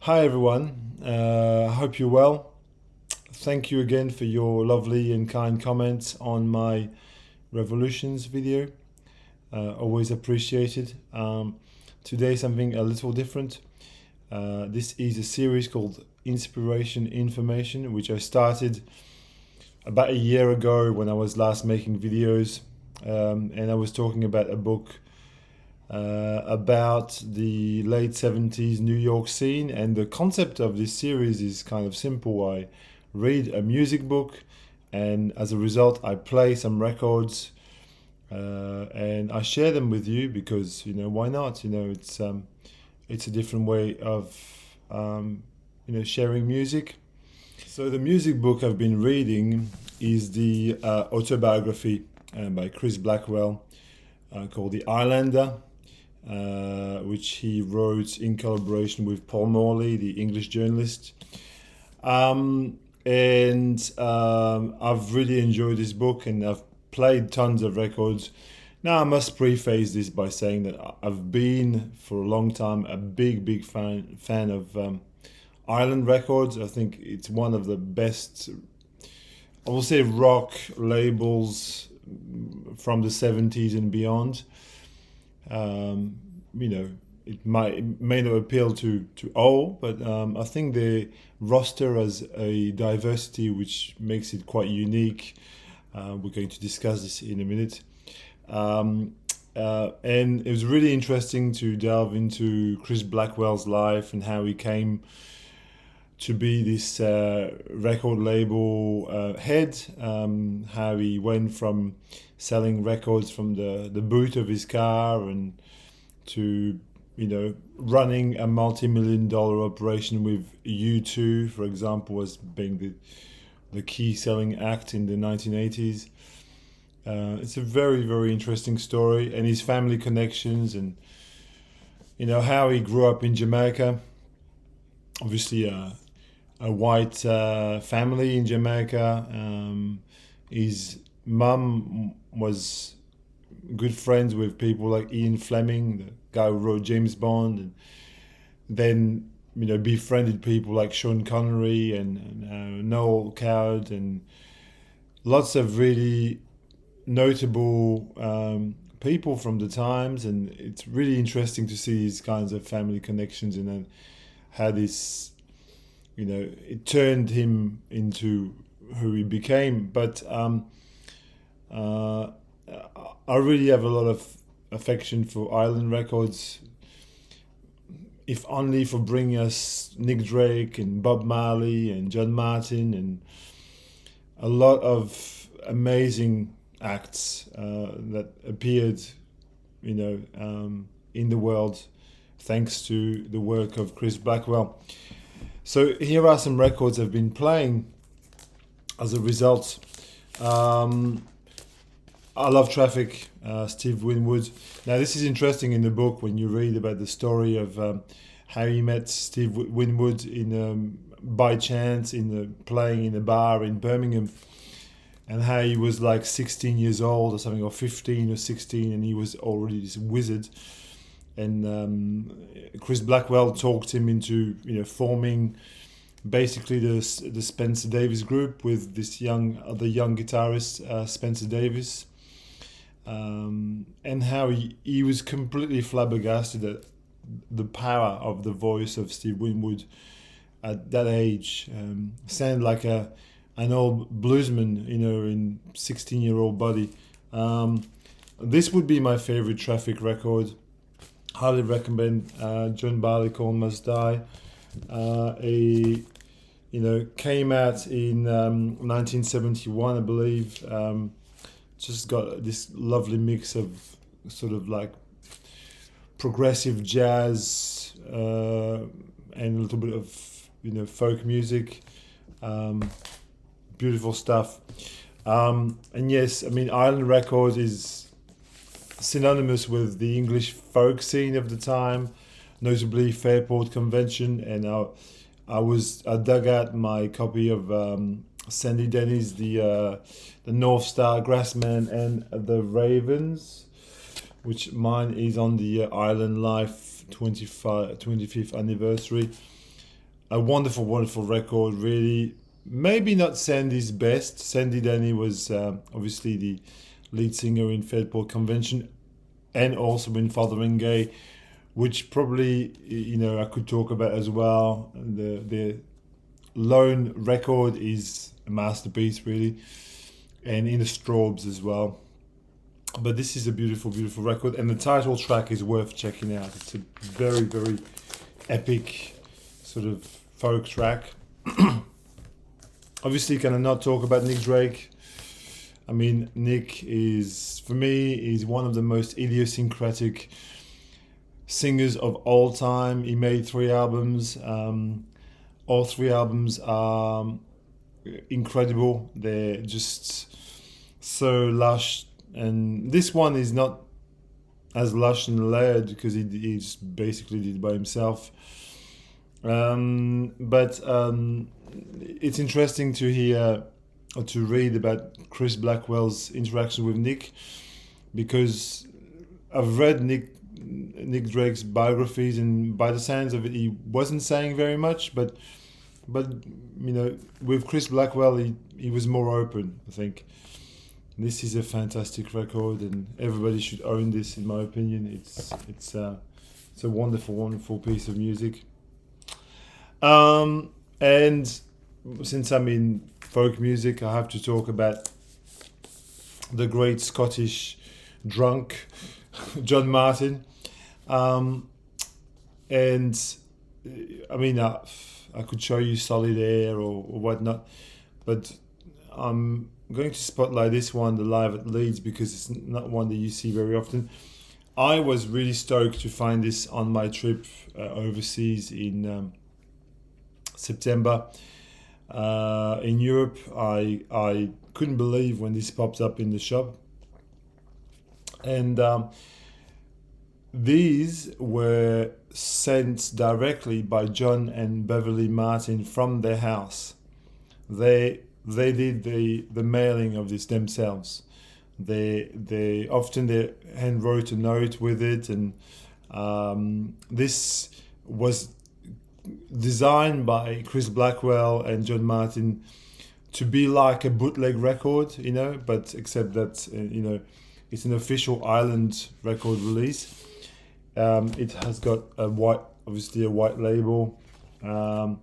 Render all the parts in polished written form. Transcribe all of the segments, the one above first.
Hi everyone, I hope you're well. Thank you again for your lovely and kind comments on my Revolutions video. Always appreciated. Today something a little different. This is a series called Inspiration Information, which I started about a year ago when I was last making videos, and I was talking about a book about the late 70s New York scene. And the concept of this series is kind of simple. I read a music book, and as a result, I play some records and I share them with you because, why not? It's a different way of, sharing music. So, the music book I've been reading is the autobiography by Chris Blackwell called The Islander, which he wrote in collaboration with Paul Morley, the English journalist. And I've really enjoyed this book, and I've played tons of records. Now, I must preface this by saying that I've been for a long time a big fan of Island Records. I think it's one of the best, I will say, rock labels from the 70s and beyond. It may not appeal to all, but I think the roster has a diversity which makes it quite unique. We're going to discuss this in a minute. And it was really interesting to delve into Chris Blackwell's life and how he came to be this record label head, how he went from selling records from the boot of his car and to running a multi-million-dollar operation with U2, for example, as being the key selling act in the 1980s. It's a very interesting story, and his family connections, and how he grew up in Jamaica. Obviously, a white family in Jamaica. His mum was good friends with people like Ian Fleming, the guy who wrote James Bond, and then befriended people like Sean Connery and Noel Coward, and lots of really notable people from the times. And it's really interesting to see these kinds of family connections, and then how this it turned him into who he became. But I really have a lot of affection for Island Records, if only for bringing us Nick Drake and Bob Marley and John Martin and a lot of amazing acts that appeared, in the world thanks to the work of Chris Blackwell. So here are some records I've been playing as a result. I Love Traffic, Steve Winwood. Now, this is interesting in the book when you read about the story of how he met Steve Winwood by chance playing in a bar in Birmingham, and how he was like 16 years old or something, or 15 or 16, and he was already this wizard. And Chris Blackwell talked him into forming basically the Spencer Davis group with this young guitarist Spencer Davis. And how he was completely flabbergasted at the power of the voice of Steve Winwood at that age. Sounded like an old bluesman, in 16-year-old body. This would be my favorite Traffic record. Highly recommend John Barleycorn Must Die. Came out in 1971, I believe. Just got this lovely mix of sort of like progressive jazz and a little bit of folk music. Beautiful stuff. And yes, I mean, Island Records is synonymous with the English folk scene of the time, notably Fairport Convention. And I dug out my copy of Sandy Denny's the North Star, Grassman, and the Ravens, which mine is on the Island Life 25th anniversary. a wonderful, wonderful record. Really, maybe not Sandy's best. Sandy Denny was obviously the lead singer in Fairport Convention and also in Fotheringay, which probably I could talk about as well. The Lone record is a masterpiece, really, and in the Straubs as well. But this is a beautiful, beautiful record, and the title track is worth checking out. It's a very, very epic sort of folk track. Obviously, can I not talk about Nick Drake? I mean, Nick is, for me, is one of the most idiosyncratic singers of all time. He made 3 albums. All 3 albums are incredible. They're just so lush. And this one is not as lush and layered because he just basically did it by himself. But it's interesting to hear or to read about Chris Blackwell's interaction with Nick, because I've read Nick Drake's biographies, and by the sounds of it, he wasn't saying very much. But with Chris Blackwell, he was more open, I think. This is a fantastic record, and everybody should own this, in my opinion. It's a wonderful, wonderful piece of music. And since I'm in folk music, I have to talk about the great Scottish drunk, John Martin. And I mean, I could show you Solid Air or whatnot, but I'm going to spotlight this one, the Live at Leeds, because it's not one that you see very often. I was really stoked to find this on my trip overseas in September. In Europe, I couldn't believe when this popped up in the shop. And these were sent directly by John and Beverly Martin from their house. They did the mailing of this themselves. They often hand wrote a note with it, and this was designed by Chris Blackwell and John Martin to be like a bootleg record, but except that it's an official Island record release. It has got obviously a white label, and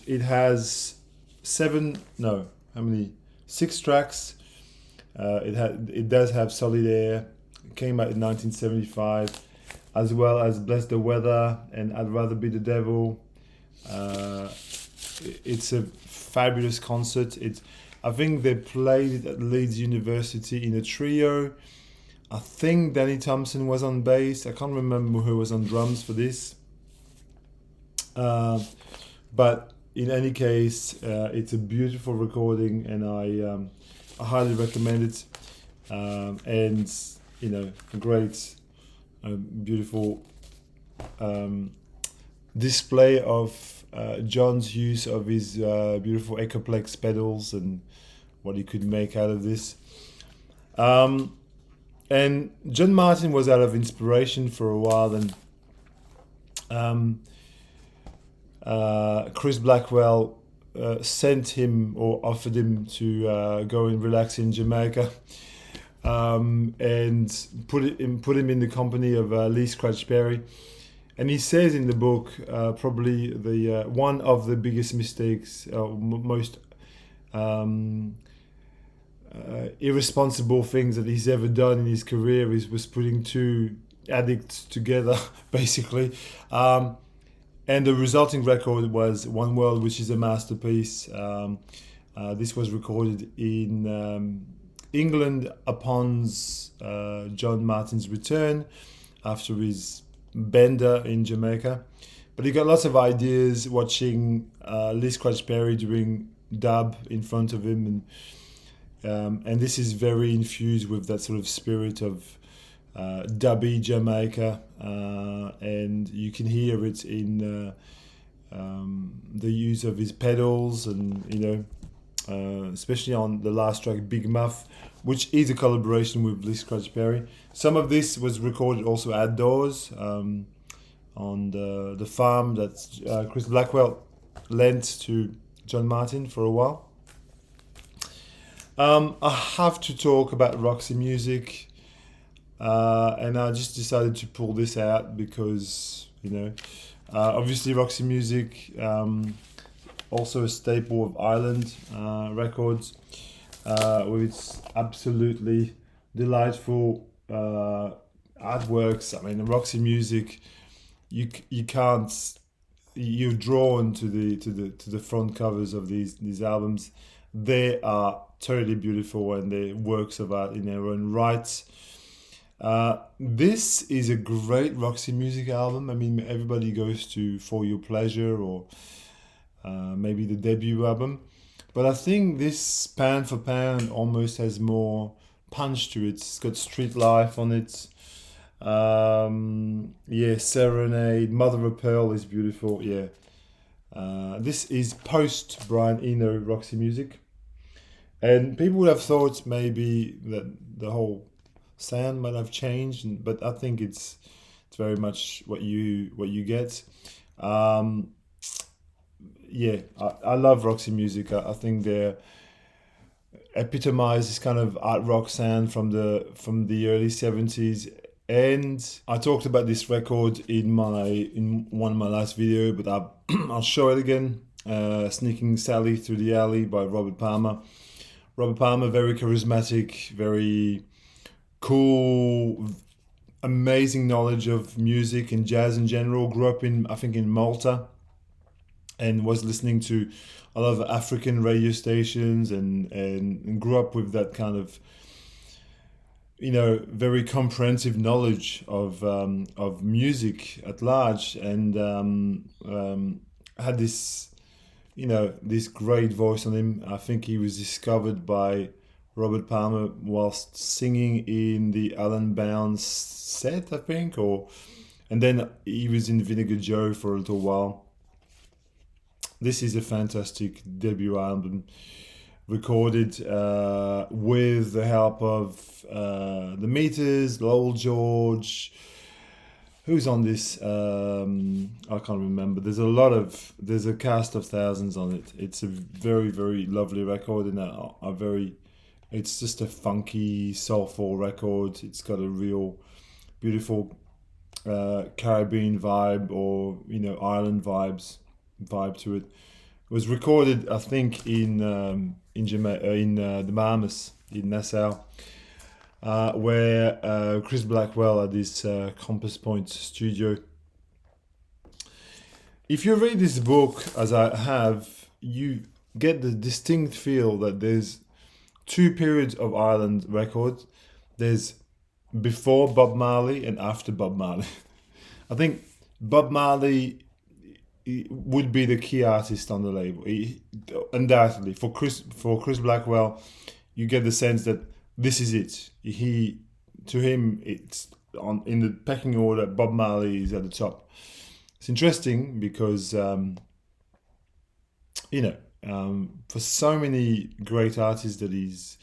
it has 6 tracks. It does have Solid Air. It came out in 1975, as well as Bless the Weather and I'd Rather Be the Devil. It's a fabulous concert. I think they played it at Leeds University in a trio. I think Danny Thompson was on bass. I can't remember who was on drums for this. But in any case, it's a beautiful recording, and I highly recommend it. And a great, beautiful display of John's use of his beautiful Echoplex pedals and what he could make out of this. And John Martin was out of inspiration for a while, and Chris Blackwell sent him or offered him to go and relax in Jamaica, and put him in the company of Lee Scratch Perry. And he says in the book, probably the one of the biggest mistakes, most irresponsible things that he's ever done in his career was putting 2 addicts together, basically. And the resulting record was One World, which is a masterpiece. This was recorded in England upon John Martin's return after his bender in Jamaica. But he got lots of ideas watching Lee Scratch Perry doing dub in front of him, and this is very infused with that sort of spirit of dubby Jamaica, and you can hear it in the use of his pedals, and especially on the last track, Big Muff, which is a collaboration with Lee Scratch Perry. Some of this was recorded also outdoors. on the farm that Chris Blackwell lent to John Martin for a while. I have to talk about Roxy Music, and I just decided to pull this out because, obviously Roxy Music, also a staple of Island Records, with its absolutely delightful artworks. I mean, Roxy Music, you can't, you're drawn to the front covers of these albums. They are totally beautiful and they're works of art in their own right. This is a great Roxy Music album. I mean, everybody goes to For Your Pleasure or maybe the debut album, but I think this pound for pound almost has more punch to it. It's got Street Life on it. Serenade, Mother of Pearl is beautiful. Yeah, this is post Brian Eno Roxy Music, and people would have thought maybe that the whole sound might have changed, but I think it's very much what you get. I love Roxy Music. I think they're epitomize this kind of art rock sound from the early 70s. And I talked about this record in one of my last video, but I'll show it again. Sneaking Sally Through the Alley by Robert Palmer. Robert Palmer, very charismatic, very cool, amazing knowledge of music and jazz in general. Grew up in Malta, and was listening to a lot of African radio stations and grew up with that kind of, very comprehensive knowledge of music at large, and had this, this great voice on him. I think he was discovered by Robert Palmer whilst singing in the Alan Bounce set, I think, and then he was in Vinegar Joe for a little while. This is a fantastic debut album, recorded with the help of the Meters, Lowell George. Who's on this? I can't remember. There's a cast of thousands on it. It's a very, very lovely record, and it's just a funky, soulful record. It's got a real beautiful Caribbean vibe, or island vibe to it. It was recorded, I think, in the Bahamas, in Nassau, where Chris Blackwell had this Compass Point studio. If you read this book, as I have, you get the distinct feel that there's two periods of Island records. There's before Bob Marley and after Bob Marley. I think Bob Marley would be the key artist on the label. Undoubtedly, for Chris Blackwell, you get the sense that this is it. To him, it's in the pecking order. Bob Marley is at the top. It's interesting because for so many great artists that he's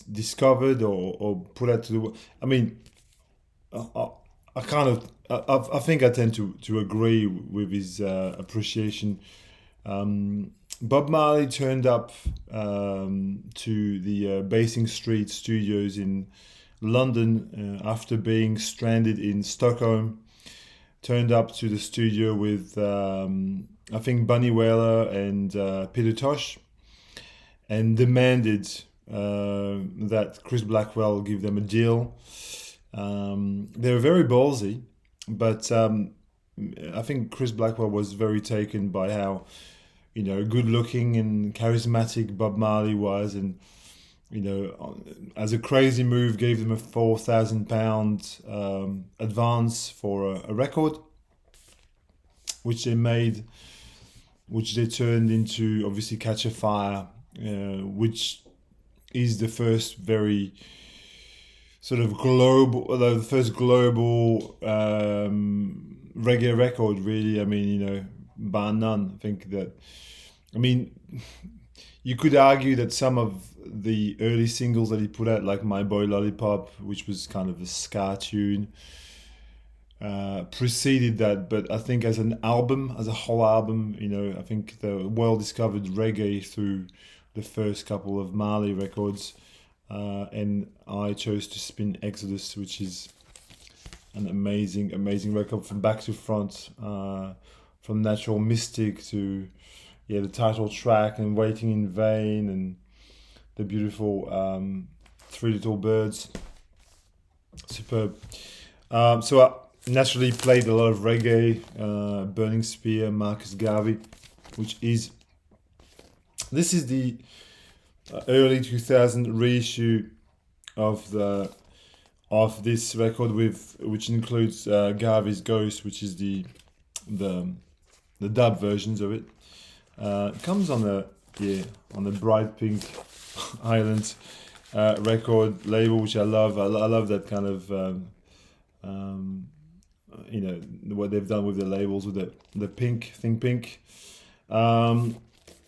discovered or put out to the world. I mean, I think I tend to agree with his appreciation. Bob Marley turned up to the Basing Street Studios in London after being stranded in Stockholm. Turned up to the studio with I think Bunny Wailer and Peter Tosh, and demanded that Chris Blackwell give them a deal. They were very ballsy, but I think Chris Blackwell was very taken by how good looking and charismatic Bob Marley was, and as a crazy move gave them a £4,000 advance for a record, which they made, which they turned into obviously Catch a Fire, which is the first very sort of the first global reggae record, really. I mean, bar none. I think that, you could argue that some of the early singles that he put out, like My Boy Lollipop, which was kind of a ska tune, preceded that, but I think as an album, as a whole album, I think the world discovered reggae through the first couple of Marley records, and I chose to spin Exodus, which is an amazing, amazing record from back to front, from Natural Mystic to the title track and Waiting in Vain and the beautiful Three Little Birds. Superb. So I naturally played a lot of reggae, Burning Spear, Marcus Garvey, this is the early 2000 reissue of this record which includes Garvey's Ghost, which is the dub versions of it. It comes on the Bright Pink Island record label, which I love. I love that kind of what they've done with the labels with the pink, Think Pink.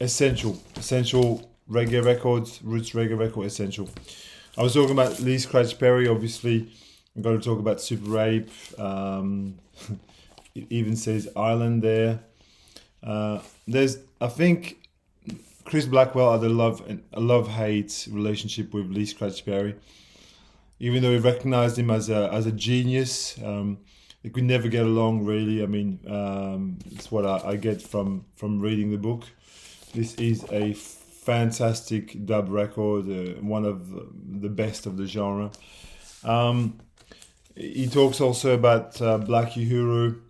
Essential reggae records, roots reggae record, essential. I was talking about Lee Scratch Perry, obviously. I'm going to talk about Super Ape. It even says Island there. I think Chris Blackwell had a love-hate relationship with Lee Scratch Perry. Even though he recognized him as a genius, they could never get along really. I mean, it's what I get from reading the book. This is a fantastic dub record, one of the best of the genre. He talks also about Black Uhuru,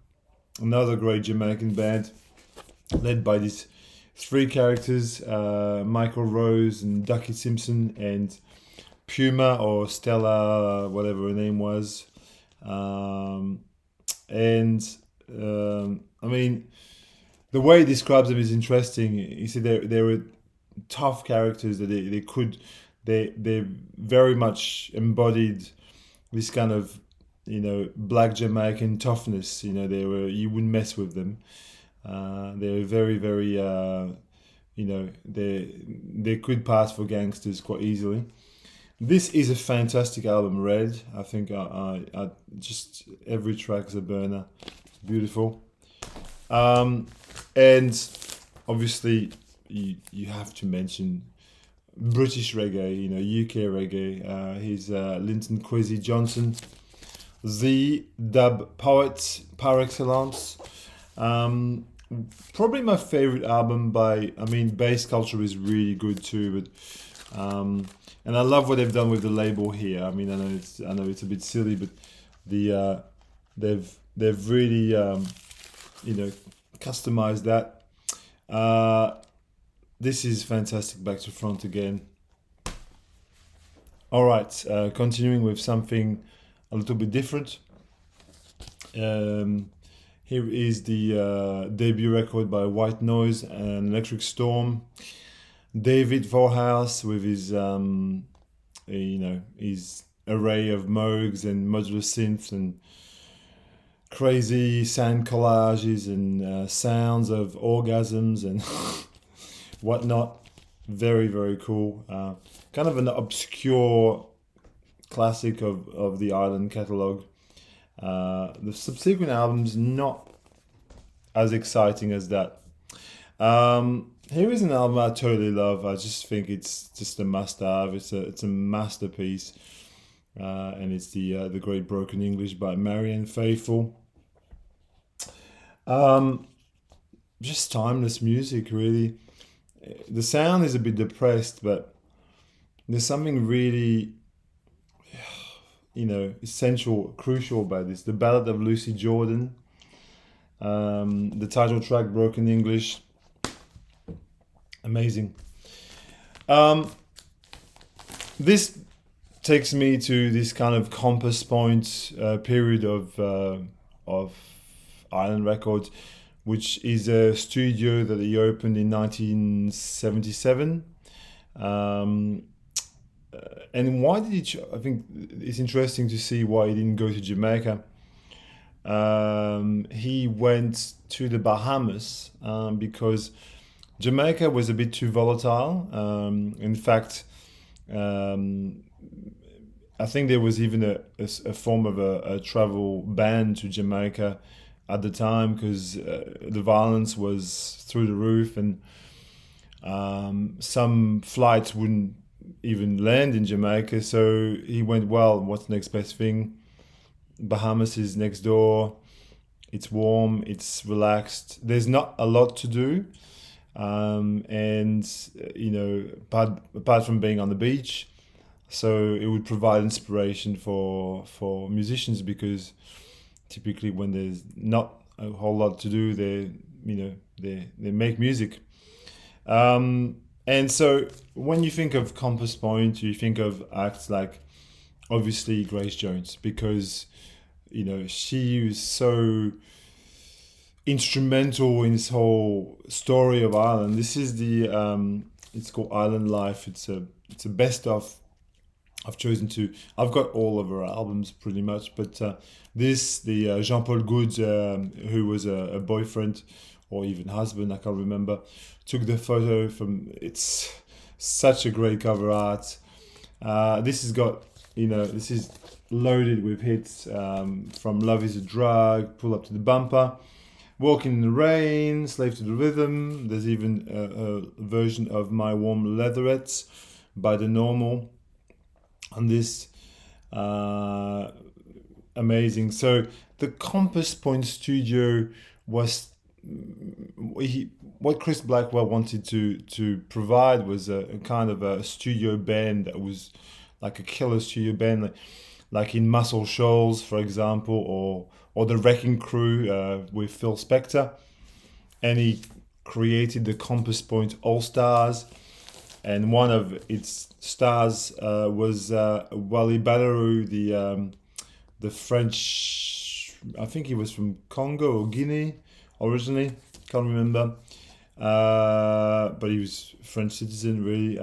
another great Jamaican band, led by these three characters, Michael Rose and Ducky Simpson and Puma or Stella, whatever her name was. I mean, the way he describes them is interesting. He said they were tough characters, that they very much embodied this kind of black Jamaican toughness. You wouldn't mess with them. They were very, very they could pass for gangsters quite easily. This is a fantastic album, Red. I think I just every track is a burner. It's beautiful. And obviously you have to mention British reggae, UK reggae. He's Linton Kwesi Johnson, the dub poet par excellence. Probably my favorite album Bass Culture is really good too, but and I love what they've done with the label here. I mean, I know it's a bit silly, but they've really customized that. This is fantastic, back to front again. All right, continuing with something a little bit different. Here is the debut record by White Noise and Electric Storm. David Vorhaus with his his array of Moogs and modular synths and crazy sound collages and sounds of orgasms and whatnot. Very, very cool. Kind of an obscure classic of the Island catalogue. The subsequent albums not as exciting as that. Here is an album I totally love. I just think it's just a must-have. It's a masterpiece, and it's the Great Broken English by Marianne Faithfull. Just timeless music, really. The sound is a bit depressed, but there's something really, essential, crucial about this. The Ballad of Lucy Jordan, the title track, Broken English. Amazing. This takes me to this kind of compass point period of Island Records, which is a studio that he opened in 1977. And why did he? I think it's interesting to see why he didn't go to Jamaica. He went to the Bahamas because Jamaica was a bit too volatile. In fact, I think there was even a form of a travel ban to Jamaica at the time because the violence was through the roof, and some flights wouldn't even land in Jamaica. So he went, well, what's the next best thing? Bahamas is next door. It's warm, it's relaxed. There's not a lot to do. And, apart from being on the beach, so it would provide inspiration for musicians because typically when there's not a whole lot to do, they make music. And so when you think of Compass Point, you think of acts like obviously Grace Jones because she was so instrumental in this whole story of Ireland. This is the it's called Island Life. It's a best of. I've got all of her albums pretty much, but the Jean-Paul Goud, who was a boyfriend or even husband, I can't remember, took the photo from. It's such a great cover art. This has got, this is loaded with hits from Love Is a Drug, Pull Up to the Bumper, Walking in the Rain, Slave to the Rhythm. There's even a version of My Warm Leatherettes by The Normal on this. Amazing. So the Compass Point studio was what Chris Blackwell wanted to provide was a kind of a studio band that was like a killer studio band, like in Muscle Shoals, for example, or the Wrecking Crew with Phil Spector. And he created the Compass Point All Stars, and one of its stars was Wally Badarou, the French. I think he was from Congo or Guinea originally. Can't remember, but he was French citizen, really.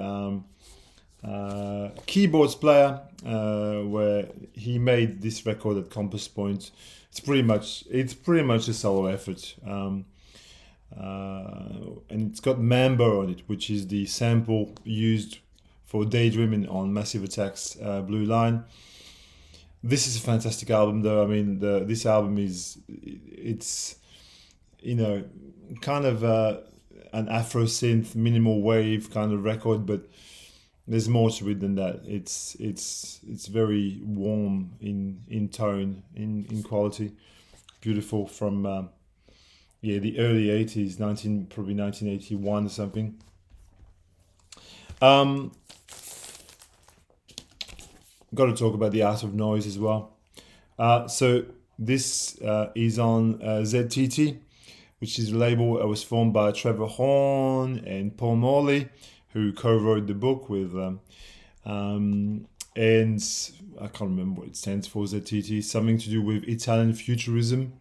Keyboards player, where he made this record at Compass Point. It's pretty much a solo effort. And it's got Mambo on it, which is the sample used for Daydreaming on Massive Attack's Blue Line. This is a fantastic album, though. I mean, this album it's kind of an Afro synth, minimal wave kind of record, but there's more to it than that. It's very warm in tone, in quality, beautiful from the early 80s, probably 1981 or something. Got to talk about The Art of Noise as well. So this is on ZTT, which is a label that was formed by Trevor Horn and Paul Morley, who co-wrote the book with and I can't remember what it stands for, ZTT, something to do with Italian futurism.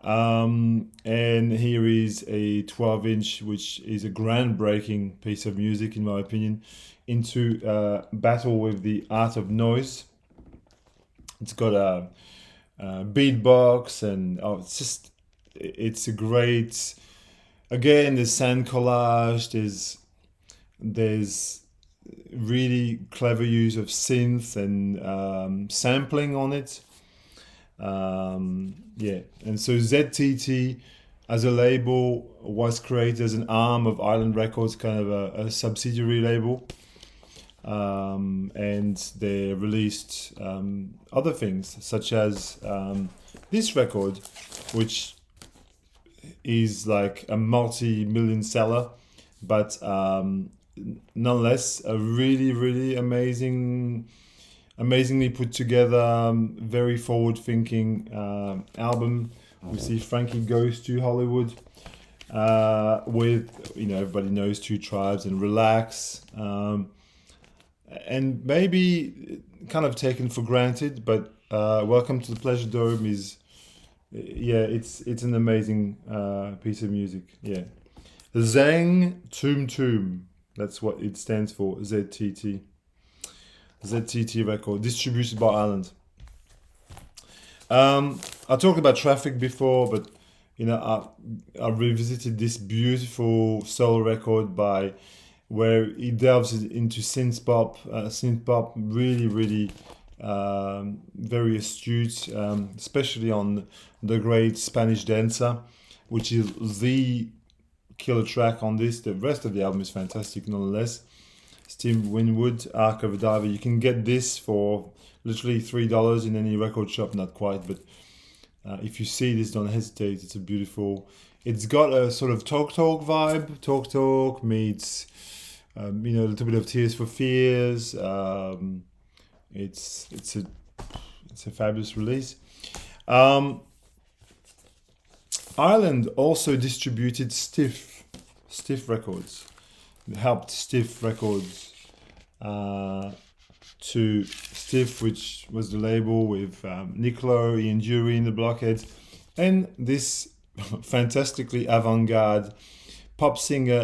And here is a 12-inch, which is a groundbreaking piece of music, in my opinion, into battle with the Art of Noise. It's got a beatbox, and it's a great. Again, there's sand collage. There's really clever use of synth and sampling on it. And so ZTT as a label was created as an arm of Island Records, kind of a subsidiary label, and they released other things such as this record, which is like a multi-million seller, but nonetheless a really amazingly put together, very forward-thinking album. We see Frankie Goes to Hollywood with, everybody knows Two Tribes and Relax, and maybe kind of taken for granted, but Welcome to the Pleasure Dome is, it's an amazing piece of music. Yeah, Zang Toom Toom, that's what it stands for, ZTT record, distributed by Island. I talked about Traffic before, but I revisited this beautiful solo record by where he delves into synth pop, really, really very astute, especially on the great Spanish Dancer, which is the killer track on this. The rest of the album is fantastic, nonetheless. Steve Winwood, Arc of a Diver. You can get this for literally $3 in any record shop, not quite, but if you see this, don't hesitate. It's a beautiful. It's got a sort of Talk Talk vibe. Talk Talk meets, a little bit of Tears for Fears. It's a fabulous release. Ireland also distributed Stiff Records. It helped Stiff Records to Stiff, which was the label with Nick Lowe, Ian Dury, and the Blockheads, and this fantastically avant-garde pop singer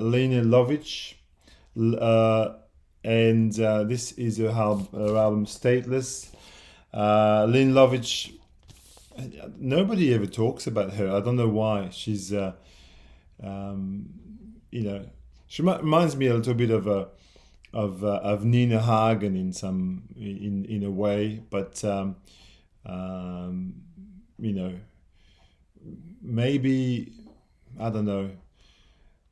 Lena Lovitch, and this is her album Stateless. Lena Lovitch, nobody ever talks about her. I don't know why. She's she reminds me a little bit of Nina Hagen in a way, but maybe, I don't know,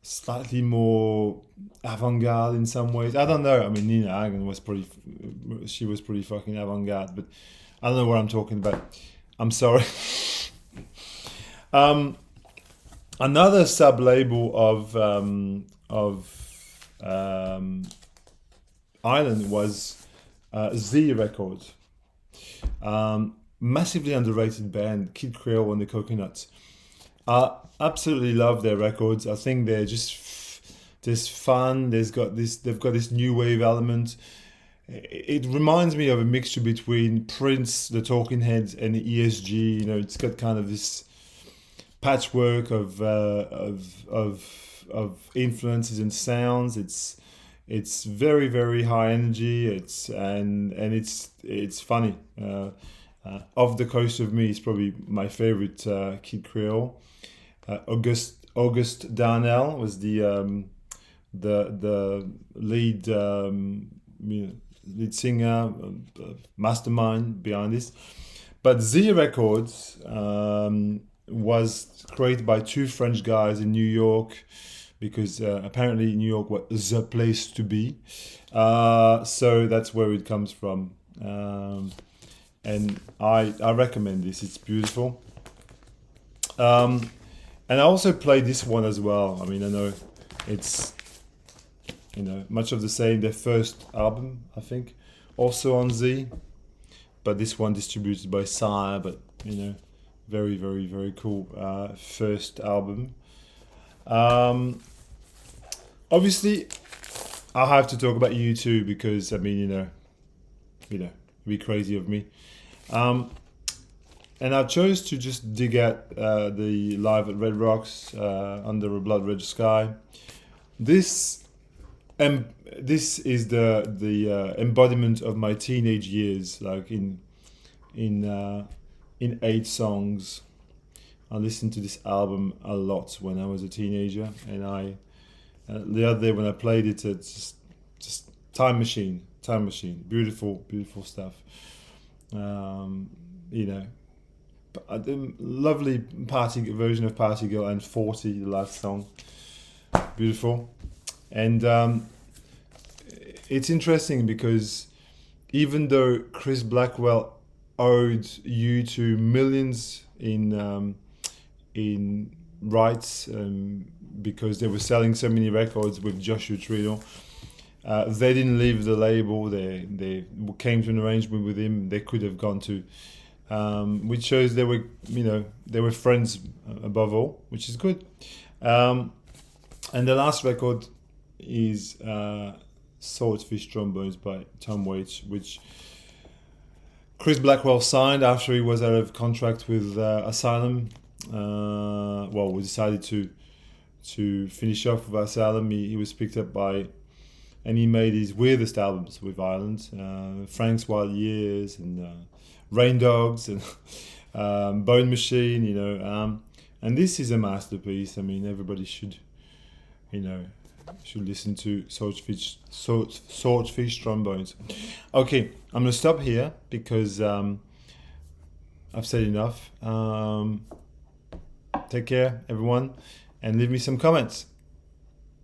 slightly more avant-garde in some ways. I don't know. I mean, Nina Hagen was pretty fucking avant-garde, but I don't know what I'm talking about. I'm sorry. Another sub-label of Ireland was Z Records. Massively underrated band, Kid Creole and the Coconuts. I absolutely love their records. I think they're just fun. They've got this new wave element. It reminds me of a mixture between Prince, the Talking Heads, and ESG. It's got kind of this patchwork of influences and sounds. It's very, very high energy. It's funny. Off the Coast of Me is probably my favorite Kid Creole. August Darnell was the lead lead singer, mastermind behind this. But Z Records was created by two French guys in New York, because apparently New York was the place to be. So that's where it comes from. And I recommend this. It's beautiful. And I also played this one as well. I mean, I know it's much of the same. Their first album, I think, also on Z, but this one distributed by Sire. But very, very, very cool first album. Obviously, I have to talk about U2 because it'd be crazy of me. And I chose to just dig at the Live at Red Rocks Under a Blood Red Sky. This is the embodiment of my teenage years. Like in 8 songs, I listened to this album a lot when I was a teenager, and the other day when I played it, it's just time machine, beautiful stuff. The lovely party version of Party Girl and 40, the last song, beautiful. And it's interesting because even though Chris Blackwell owed U2 millions in rights, because they were selling so many records with Joshua Tree, they didn't leave the label. They came to an arrangement with him. They could have gone to, which shows they were friends above all, which is good. And the last record is Swordfish Trombones by Tom Waits, which Chris Blackwell signed after he was out of contract with Asylum. We decided to finish off with Asylum. He was picked up by, and he made his weirdest albums with Ireland, Frank's Wild Years and Rain Dogs and Bone Machine, and this is a masterpiece. I mean, everybody should, should listen to Swordfish Trombones. Okay, I'm gonna stop here because I've said enough. Take care, everyone, and leave me some comments.